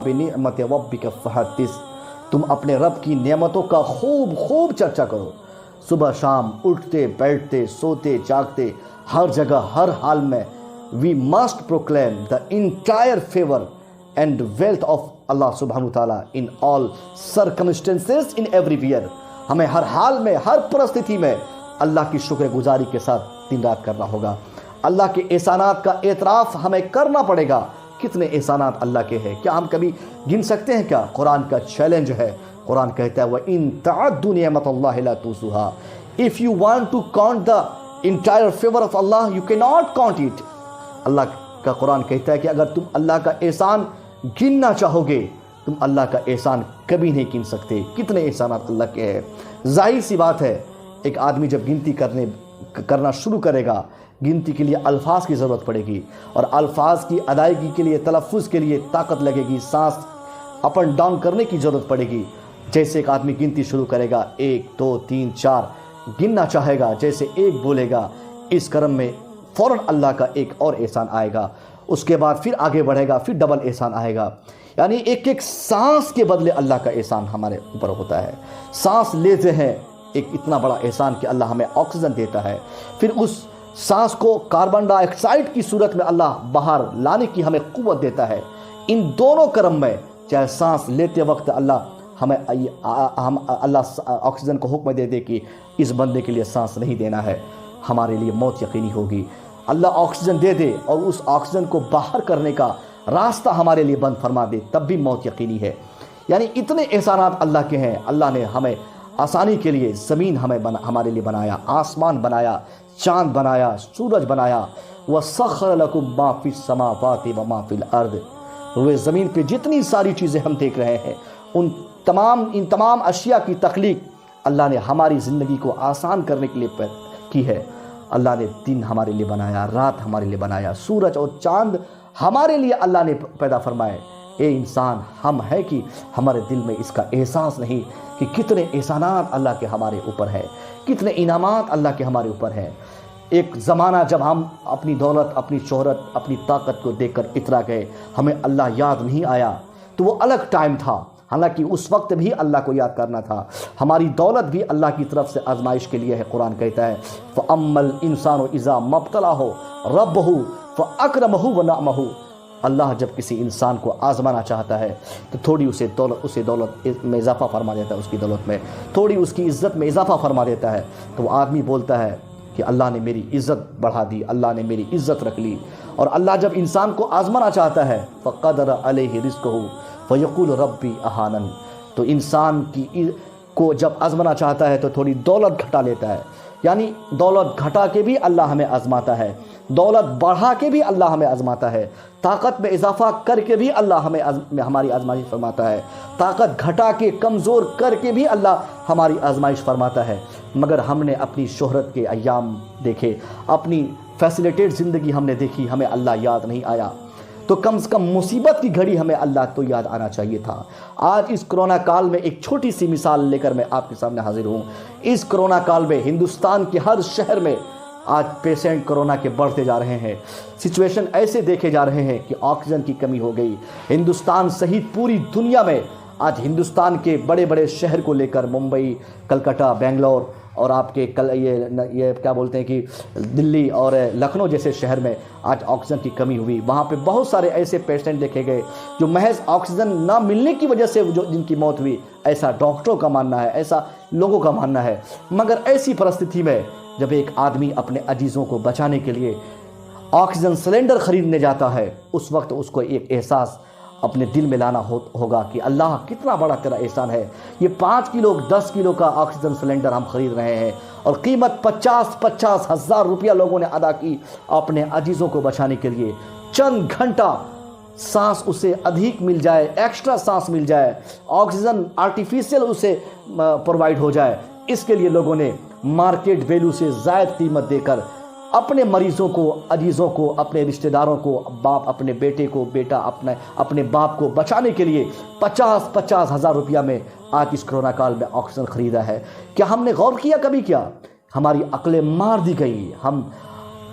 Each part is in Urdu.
بنعمت ربک فحدث، تم اپنے رب کی نعمتوں کا خوب خوب چرچا کرو، صبح شام، اٹھتے بیٹھتے سوتے جاگتے، ہر جگہ ہر حال میں۔ We must proclaim the entire favor and wealth of Allah subhanahu wa ta'ala in all circumstances in everywhere۔ ہمیں ہر حال میں، ہر پرستھتی میں اللہ کی شکر گزاری کے ساتھ دن رات کرنا ہوگا۔ اللہ کے احسانات کا اعتراف ہمیں کرنا پڑے گا۔ کتنے احسانات اللہ کے ہیں، کیا ہم کبھی گن سکتے ہیں؟ کیا قرآن کا چیلنج ہے، قرآن کہتا ہے وَإِن تَعُدُّوا نِعْمَتَ اللَّهِ لَا تُحْصُوهَا۔ If you want to count the entire favor of Allah, you cannot count it۔ اللہ کا قرآن کہتا ہے کہ اگر تم اللہ کا احسان گننا چاہو گے، تم اللہ کا احسان کبھی نہیں گن سکتے۔ کتنے احسانات اللہ کے ہیں۔ ظاہر سی بات ہے، ایک آدمی جب گنتی کرنا شروع کرے گا، گنتی کے لیے الفاظ کی ضرورت پڑے گی، اور الفاظ کی ادائیگی کے لیے، تلفظ کے لیے طاقت لگے گی، سانس اپ اینڈ ڈاؤن کرنے کی ضرورت پڑے گی۔ جیسے ایک آدمی گنتی شروع کرے گا، 1 2 3 4 گننا چاہے گا، جیسے 1 بولے گا، اس کرم میں فوراً اللہ کا ایک اور احسان آئے گا۔ اس کے بعد پھر آگے بڑھے گا، پھر ڈبل احسان آئے گا۔ یعنی ایک ایک سانس کے بدلے اللہ کا احسان ہمارے اوپر ہوتا ہے۔ سانس لیتے ہیں، ایک اتنا بڑا احسان کہ اللہ ہمیں آکسیجن دیتا ہے، پھر اس سانس کو کاربن ڈائی آکسائڈ کی صورت میں اللہ باہر لانے کی ہمیں قوت دیتا ہے۔ ان دونوں کرم میں، چاہے سانس لیتے وقت اللہ آکسیجن کو حکم دے دے کہ اس بندے کے لیے سانس نہیں دینا ہے، ہمارے لیے موت یقینی ہوگی۔ اللہ آکسیجن دے دے اور اس آکسیجن کو باہر کرنے کا راستہ ہمارے لیے بند فرما دے، تب بھی موت یقینی ہے۔ یعنی اتنے احسانات اللہ کے ہیں۔ اللہ نے ہمیں آسانی کے لیے زمین ہمارے لیے بنایا، آسمان بنایا، چاند بنایا، سورج بنایا۔ وَسَخَّرَ لَكُم مَّا فِي السَّمَاوَاتِ وَمَا فِي الْأَرْضِ۔ روئے زمین پہ جتنی ساری چیزیں ہم دیکھ رہے ہیں، ان تمام اشیاء کی تخلیق اللہ نے ہماری زندگی کو آسان کرنے کے لیے کی ہے۔ اللہ نے دن ہمارے لیے بنایا، رات ہمارے لیے بنایا، سورج اور چاند ہمارے لیے اللہ نے پیدا فرمائے۔ اے انسان، ہم ہے کہ ہمارے دل میں اس کا احساس نہیں کہ کتنے احسانات اللہ کے ہمارے اوپر ہے، کتنے انعامات اللہ کے ہمارے اوپر ہیں۔ ایک زمانہ جب ہم اپنی دولت، اپنی شہرت، اپنی طاقت کو دیکھ کر اترا گئے، ہمیں اللہ یاد نہیں آیا، تو وہ الگ ٹائم تھا۔ حالانکہ اس وقت بھی اللہ کو یاد کرنا تھا۔ ہماری دولت بھی اللہ کی طرف سے آزمائش کے لیے ہے۔ قرآن کہتا ہے فَأَمَّا الْإِنسَانُ إِذَا مَا ابْتَلَاهُ رَبُّهُ فَأَكْرَمَهُ وَنَعَمَهُ۔ اللہ جب کسی انسان کو آزمانا چاہتا ہے تو تھوڑی اسے دولت میں اضافہ فرما دیتا ہے، اس کی دولت میں تھوڑی اس کی عزت میں اضافہ فرما دیتا ہے، تو وہ آدمی بولتا ہے کہ اللہ نے میری عزت بڑھا دی، اللہ نے میری عزت رکھ لی۔ اور اللہ جب انسان کو آزمانا چاہتا ہے فَقَدَرَ عَلَيْهِ رِزْقَهُ فَيَقُولُ رَبِّي أَهَانَنِ، تو انسان کو جب آزمانا چاہتا ہے تو تھوڑی دولت گھٹا لیتا ہے۔ یعنی دولت گھٹا کے بھی اللہ ہمیں آزماتا ہے، دولت بڑھا کے بھی اللہ ہمیں آزماتا ہے، طاقت میں اضافہ کر کے بھی اللہ ہماری آزمائش فرماتا ہے، طاقت گھٹا کے کمزور کر کے بھی اللہ ہماری آزمائش فرماتا ہے۔ مگر ہم نے اپنی شہرت کے ایام دیکھے، اپنی فیسیلیٹیڈ زندگی ہم نے دیکھی، ہمیں اللہ یاد نہیں آیا۔ تو کم سے کم مصیبت کی گھڑی ہمیں اللہ تو یاد آنا چاہیے تھا۔ آج اس کرونا کال میں ایک چھوٹی سی مثال لے کر میں آپ کے سامنے حاضر ہوں۔ اس کرونا کال میں ہندوستان کے ہر شہر میں آج پیشنٹ کرونا کے بڑھتے جا رہے ہیں، سچویشن ایسے دیکھے جا رہے ہیں کہ آکسیجن کی کمی ہو گئی۔ ہندوستان سہیت پوری دنیا میں آج ہندوستان کے بڑے بڑے شہر کو لے کر ممبئی، کلکتہ، بنگلور اور آپ کے یہ کیا بولتے ہیں کہ دلی اور لکھنؤ جیسے شہر میں آج آکسیجن کی کمی ہوئی۔ وہاں پہ بہت سارے ایسے پیشنٹ دیکھے گئے جو محض آکسیجن نہ ملنے کی وجہ سے جن کی موت ہوئی، ایسا ڈاکٹروں کا ماننا ہے، ایسا لوگوں کا ماننا ہے۔ مگر ایسی پرستھتی میں جب ایک آدمی اپنے عزیزوں کو بچانے کے لیے آکسیجن سلنڈر خریدنے جاتا ہے، اس وقت اس کو ایک احساس اپنے دل میں لانا ہوگا کہ اللہ کتنا بڑا تیرا احسان ہے۔ یہ 5 کلو 10 کلو کا آکسیجن سلنڈر ہم خرید رہے ہیں، اور قیمت 50 ہزار روپیہ لوگوں نے ادا کی اپنے عزیزوں کو بچانے کے لیے۔ چند گھنٹہ سانس اسے ادھک مل جائے، ایکسٹرا سانس مل جائے، آکسیجن آرٹیفیشیل اسے پرووائڈ ہو جائے، اس کے لیے لوگوں نے مارکیٹ ویلیو سے زائد قیمت دے کر اپنے مریضوں کو، عزیزوں کو، اپنے رشتہ داروں کو، باپ اپنے بیٹے کو، بیٹا اپنے باپ کو بچانے کے لیے 50 ہزار روپیہ میں آج اس کرونا کال میں آکسیجن خریدا ہے۔ کیا ہم نے غور کیا؟ کبھی کیا؟ ہماری عقلیں مار دی گئی، ہم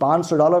$500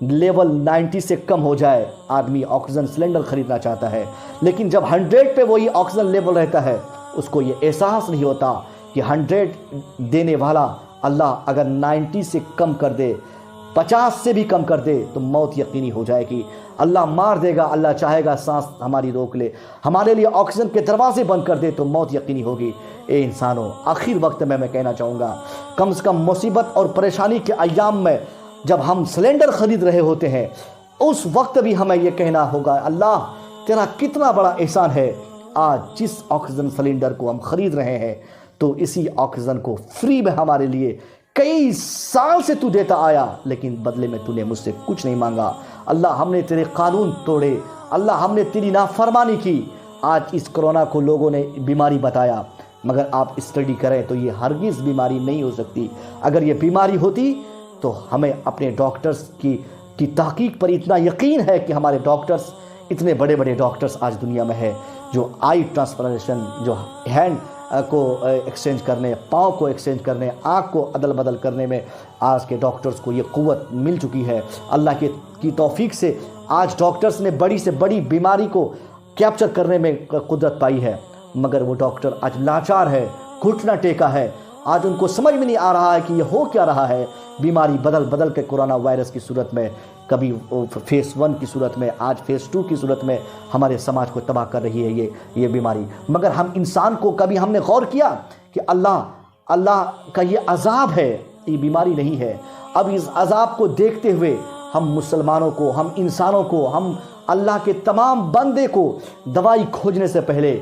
لیول 90 سے کم ہو جائے آدمی آکسیجن سلنڈر خریدنا چاہتا ہے، لیکن جب 100 پہ وہی آکسیجن لیول رہتا ہے اس کو یہ احساس نہیں ہوتا کہ 100 دینے والا اللہ اگر 90 سے کم کر دے، 50 سے بھی کم کر دے تو موت یقینی ہو جائے گی، اللہ مار دے گا، اللہ چاہے گا سانس ہماری روک لے، ہمارے لیے آکسیجن کے دروازے بند کر دے تو موت یقینی ہوگی۔ اے انسانوں، آخر وقت میں کہنا چاہوں گا، کم سے کم مصیبت اور پریشانی کے ایام میں جب ہم سلنڈر خرید رہے ہوتے ہیں اس وقت بھی ہمیں یہ کہنا ہوگا، اللہ تیرا کتنا بڑا احسان ہے، آج جس آکسیجن سلنڈر کو ہم خرید رہے ہیں تو اسی آکسیجن کو فری میں ہمارے لیے کئی سال سے تو دیتا آیا، لیکن بدلے میں تو نے مجھ سے کچھ نہیں مانگا۔ اللہ ہم نے تیرے قانون توڑے، اللہ ہم نے تیری نافرمانی کی، آج اس کرونا کو لوگوں نے بیماری بتایا، مگر آپ اسٹڈی کریں تو یہ ہرگز بیماری نہیں ہو سکتی۔ اگر یہ بیماری ہوتی تو ہمیں اپنے ڈاکٹرز کی تحقیق پر اتنا یقین ہے کہ ہمارے ڈاکٹرز، اتنے بڑے بڑے ڈاکٹرز آج دنیا میں ہے، جو آئی ٹرانسپلانٹیشن، جو ہینڈ کو ایکسچینج کرنے، پاؤں کو ایکسچینج کرنے، آنکھ کو عدل بدل کرنے میں آج کے ڈاکٹرز کو یہ قوت مل چکی ہے۔ اللہ کی توفیق سے آج ڈاکٹرز نے بڑی سے بڑی بیماری کو کیپچر کرنے میں قدرت پائی ہے، مگر وہ ڈاکٹر آج لاچار ہے، گھٹنا ٹیکا ہے، آج ان کو سمجھ میں نہیں آ رہا ہے کہ یہ ہو کیا رہا ہے۔ بیماری بدل بدل کے کورونا وائرس کی صورت میں، کبھی فیس 1 کی صورت میں، آج فیس 2 کی صورت میں ہمارے سماج کو تباہ کر رہی ہے یہ بیماری۔ مگر ہم انسان کو کبھی ہم نے غور کیا کہ اللہ کا یہ عذاب ہے، یہ بیماری نہیں ہے۔ اب اس عذاب کو دیکھتے ہوئے ہم مسلمانوں کو، ہم انسانوں کو، ہم اللہ کے تمام بندے کو دوائی کھوجنے سے پہلے،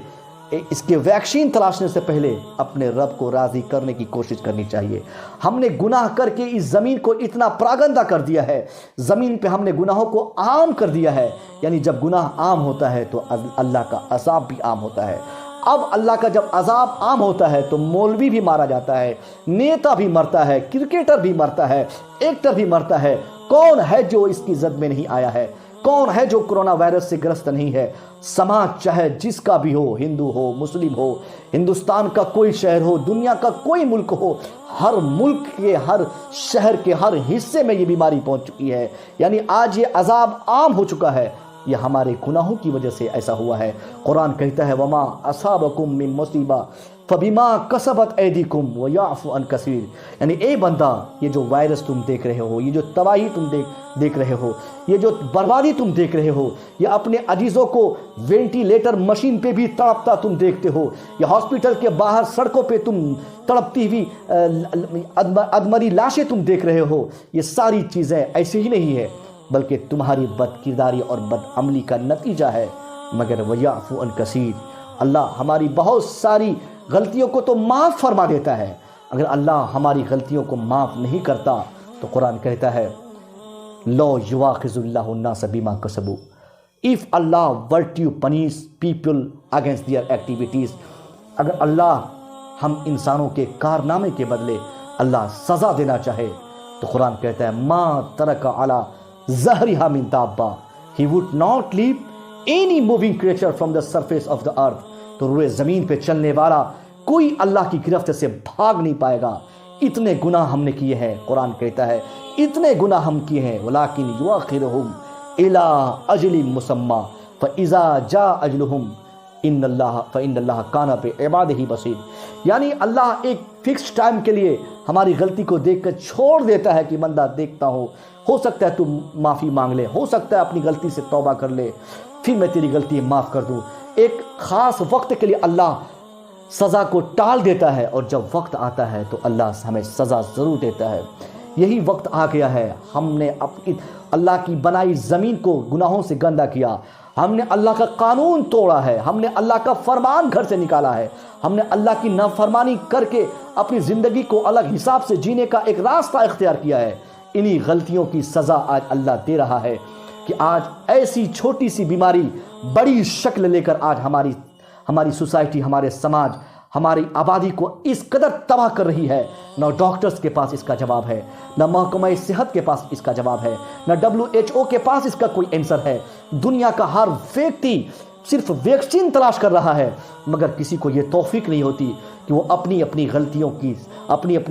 اس کے ویکسین تلاشنے سے پہلے اپنے رب کو راضی کرنے کی کوشش کرنی چاہیے۔ ہم نے گناہ کر کے اس زمین کو اتنا پراگندہ کر دیا ہے، زمین پہ ہم نے گناہوں کو عام کر دیا ہے، یعنی جب گناہ عام ہوتا ہے تو اللہ کا عذاب بھی عام ہوتا ہے۔ اب اللہ کا جب عذاب عام ہوتا ہے تو مولوی بھی مارا جاتا ہے، نیتا بھی مرتا ہے، کرکٹر بھی مرتا ہے، ایکٹر بھی مرتا ہے۔ کون ہے جو اس کی زد میں نہیں آیا ہے؟ کون ہے جو کرونا وائرس سے گرست نہیں ہے؟ سماج چاہے جس کا بھی ہو، ہندو ہو، مسلم ہو، ہندوستان کا کوئی شہر ہو، دنیا کا کوئی ملک ہو، ہر ملک کے، ہر شہر کے ہر حصے میں یہ بیماری پہنچ چکی ہے۔ یعنی آج یہ عذاب عام ہو چکا ہے، یہ ہمارے گناہوں کی وجہ سے ایسا ہوا ہے۔ قرآن کہتا ہے وما اصابکم من مصیبہ فبما کسبت ایدیکم ویعفو عن کثیر، یعنی اے بندہ، یہ جو وائرس تم دیکھ رہے ہو، یہ جو تباہی تم دیکھ رہے ہو، یہ جو بربادی تم دیکھ رہے ہو، یہ اپنے عزیزوں کو وینٹیلیٹر مشین پہ بھی تڑپتا تم دیکھتے ہو، یہ ہاسپٹل کے باہر سڑکوں پہ تم تڑپتی ہوئی ادمری لاشیں تم دیکھ رہے ہو، یہ ساری چیزیں ایسے ہی نہیں ہے بلکہ تمہاری بد کرداری اور بد عملی کا نتیجہ ہے۔ مگر ویعفو عن کثیر، اللہ ہماری بہت ساری غلطیوں کو تو معاف فرما دیتا ہے۔ اگر اللہ ہماری غلطیوں کو معاف نہیں کرتا تو قرآن کہتا ہے لو یواخذ اللہ الناس بما کسبوا، if Allah were to punish people against their activities، اگر اللہ ہم انسانوں کے کارنامے کے بدلے اللہ سزا دینا چاہے تو قرآن کہتا ہے ما ترک علی ظہرہا من دابہ، he would not leave any moving creature from the surface of the earth، تو روئے زمین پہ چلنے والا کوئی اللہ کی گرفت سے بھاگ نہیں پائے گا۔ اتنے گناہ ہم نے کیے ہیں، قرآن کہتا ہے اتنے گناہ ہم کیے ہیں، ولیکن یؤخرہم الی اجل مسمی فاذا جاء اجلہم فإن اللہ کان بعبادہ بصیر، یعنی اللہ ایک فکس ٹائم کے لیے ہماری غلطی کو دیکھ کر چھوڑ دیتا ہے کہ بندہ دیکھتا ہو سکتا ہے تو معافی مانگ لے، ہو سکتا ہے اپنی غلطی سے توبہ کر لے، پھر میں تیری غلطی معاف کر دوں۔ ایک خاص وقت کے لیے اللہ سزا کو ٹال دیتا ہے، اور جب وقت آتا ہے تو اللہ ہمیں سزا ضرور دیتا ہے۔ یہی وقت آ گیا ہے، ہم نے اللہ کی بنائی زمین کو گناہوں سے گندا کیا، ہم نے اللہ کا قانون توڑا ہے، ہم نے اللہ کا فرمان گھر سے نکالا ہے، ہم نے اللہ کی نافرمانی کر کے اپنی زندگی کو الگ حساب سے جینے کا ایک راستہ اختیار کیا ہے۔ انہی غلطیوں کی سزا آج اللہ دے رہا ہے کہ آج ایسی چھوٹی سی بیماری بڑی شکل لے کر آج ہماری سوسائٹی، ہمارے سماج، ہماری آبادی کو اس قدر تباہ کر رہی ہے۔ نہ ڈاکٹرز کے پاس اس کا جواب ہے، نہ محکمہ صحت کے پاس اس کا جواب ہے، نہ WHO کے پاس اس کا کوئی آنسر ہے۔ دنیا کا ہر ویکتی صرف ویکسین تلاش کر رہا ہے، مگر کسی کو یہ توفیق نہیں ہوتی کہ وہ اپنی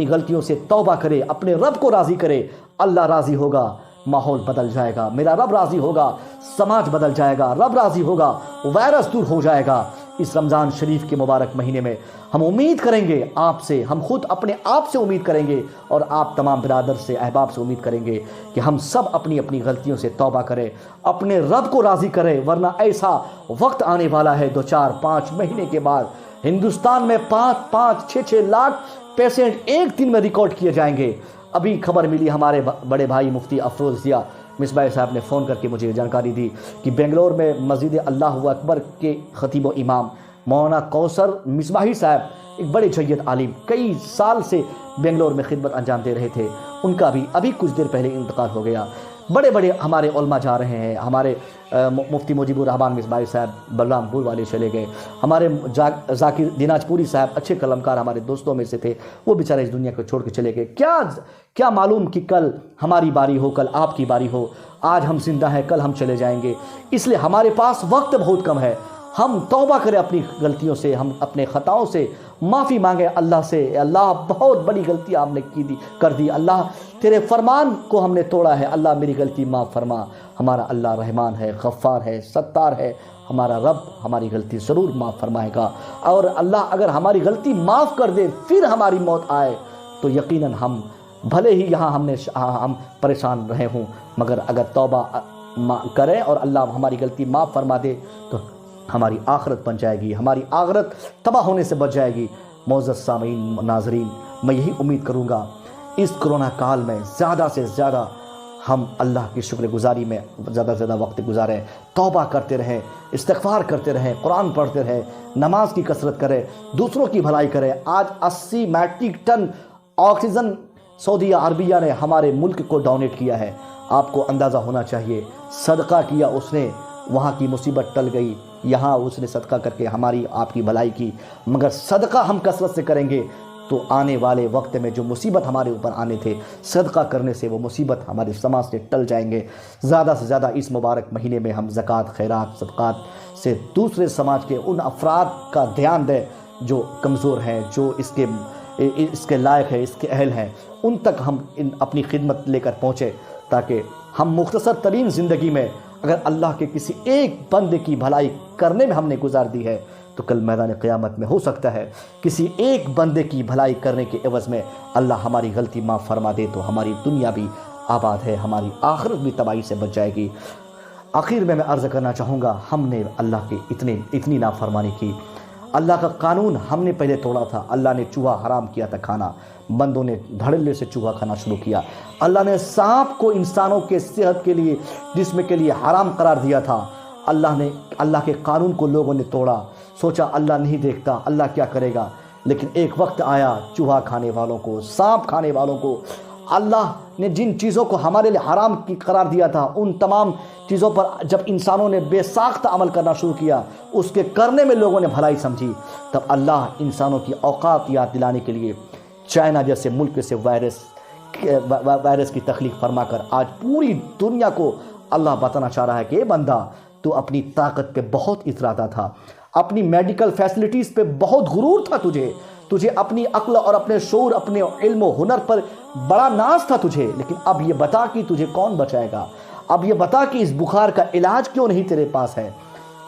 غلطیوں سے توبہ کرے، اپنے رب کو راضی کرے۔ اللہ راضی ہوگا ماحول بدل جائے گا، میرا رب راضی ہوگا، سماج بدل جائے گا، رب راضی ہوگا، وائرس دور ہو جائے گا۔ اس رمضان شریف کے مبارک مہینے میں ہم امید کریں گے آپ سے، ہم خود اپنے آپ سے امید کریں گے اور آپ تمام برادر سے، احباب سے امید کریں گے کہ ہم سب اپنی اپنی غلطیوں سے توبہ کریں، اپنے رب کو راضی کریں، ورنہ ایسا وقت آنے والا ہے 2-4-5 مہینے کے بعد ہندوستان میں 5-6 لاکھ پیشنٹ ایک دن میں ریکارڈ کیے جائیں گے۔ ابھی خبر ملی، ہمارے بڑے بھائی مفتی افروز ضیاء مصباحی صاحب نے فون کر کے مجھے جانکاری دی کہ بنگلور میں مسجد اللہ اکبر کے خطیب و امام مولانا کوثر مصباحی صاحب، ایک بڑے جید عالم، کئی سال سے بنگلور میں خدمت انجام دے رہے تھے، ان کا بھی ابھی کچھ دیر پہلے انتقال ہو گیا۔ بڑے بڑے ہمارے علماء جا رہے ہیں، ہمارے مفتی مجیب الرحمان مصباحی صاحب بلرام پور والے چلے گئے، ہمارے ذاکر دیناج پوری صاحب اچھے قلمکار ہمارے دوستوں میں سے تھے، وہ بیچارے اس دنیا کو چھوڑ کے چلے گئے۔ کیا معلوم کہ کل ہماری باری ہو، کل آپ کی باری ہو، آج ہم زندہ ہیں، کل ہم چلے جائیں گے، اس لیے ہمارے پاس وقت بہت کم ہے۔ ہم توبہ کریں اپنی غلطیوں سے، ہم اپنے خطاؤں سے معافی مانگیں اللہ سے۔ اللہ بہت بڑی غلطی ہم نے کر دی، اللہ تیرے فرمان کو ہم نے توڑا ہے، اللہ میری غلطی معاف فرما۔ ہمارا اللہ رحمان ہے، غفار ہے، ستار ہے، ہمارا رب ہماری غلطی ضرور معاف فرمائے گا۔ اور اللہ اگر ہماری غلطی معاف کر دے پھر ہماری موت آئے تو یقیناً ہم بھلے ہی یہاں ہم پریشان رہے ہوں، مگر اگر توبہ کریں اور اللہ ہماری غلطی معاف فرما دے تو ہماری آخرت بن جائے گی، ہماری آخرت تباہ ہونے سے بچ جائے گی۔ معزز سامعین، ناظرین، میں یہی امید کروں گا اس کرونا کال میں زیادہ سے زیادہ ہم اللہ کی شکر گزاری میں زیادہ سے زیادہ وقت گزاریں، توبہ کرتے رہیں، استغفار کرتے رہیں، قرآن پڑھتے رہیں، نماز کی کثرت کریں، دوسروں کی بھلائی کریں۔ آج 80 میٹرک ٹن آکسیجن سعودیہ عربیہ نے ہمارے ملک کو ڈونیٹ کیا ہے۔ آپ کو اندازہ ہونا چاہیے، صدقہ کیا اس نے، وہاں کی مصیبت ٹل گئی، یہاں اس نے صدقہ کر کے ہماری آپ کی بھلائی کی۔ مگر صدقہ ہم کثرت سے کریں گے تو آنے والے وقت میں جو مصیبت ہمارے اوپر آنے تھے، صدقہ کرنے سے وہ مصیبت ہمارے سماج سے ٹل جائیں گے۔ زیادہ سے زیادہ اس مبارک مہینے میں ہم زکوٰۃ، خیرات، صدقات سے دوسرے سماج کے ان افراد کا دھیان دیں جو کمزور ہیں، جو اس کے لائق ہے، اس کے اہل ہیں، ان تک ہم اپنی خدمت لے کر پہنچے، تاکہ ہم مختصر ترین زندگی میں اگر اللہ کے کسی ایک بندے کی بھلائی کرنے میں ہم نے گزار دی ہے تو کل میدان قیامت میں ہو سکتا ہے کسی ایک بندے کی بھلائی کرنے کے عوض میں اللہ ہماری غلطی معاف فرما دے تو ہماری دنیا بھی آباد ہے، ہماری آخرت بھی تباہی سے بچ جائے گی۔ آخر میں عرض کرنا چاہوں گا، ہم نے اللہ کی اتنی نافرمانی کی، اللہ کا قانون ہم نے پہلے توڑا تھا۔ اللہ نے چوہا حرام کیا تھا کھانا، بندوں نے دھڑلے سے چوہا کھانا شروع کیا۔ اللہ نے سانپ کو انسانوں کے صحت کے لیے، جسم کے لیے حرام قرار دیا تھا۔ اللہ کے قانون کو لوگوں نے توڑا، سوچا اللہ نہیں دیکھتا، اللہ کیا کرے گا۔ لیکن ایک وقت آیا، چوہا کھانے والوں کو، سانپ کھانے والوں کو، اللہ نے جن چیزوں کو ہمارے لیے حرام کی قرار دیا تھا، ان تمام چیزوں پر جب انسانوں نے بے ساختہ عمل کرنا شروع کیا، اس کے کرنے میں لوگوں نے بھلائی سمجھی، تب اللہ انسانوں کی اوقات یاد دلانے کے لیے چائنا جیسے ملک سے وائرس کی تخلیق فرما کر آج پوری دنیا کو اللہ بتانا چاہ رہا ہے کہ اے بندہ، تو اپنی طاقت پہ بہت اتراتا تھا، اپنی میڈیکل فیسلٹیز پہ بہت غرور تھا تجھے اپنی عقل اور اپنے شعور، اپنے علم و ہنر پر بڑا ناز تھا تجھے، لیکن اب یہ بتا کہ تجھے کون بچائے گا، اب یہ بتا کہ اس بخار کا علاج کیوں نہیں تیرے پاس ہے۔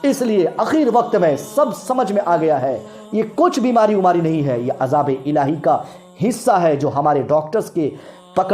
اس لیے اخیر وقت میں سب سمجھ میں آ گیا ہے، یہ کچھ بیماری نہیں ہے، یہ عذاب الہی کا حصہ ہے جو ہمارے ڈاکٹرز کے پکڑ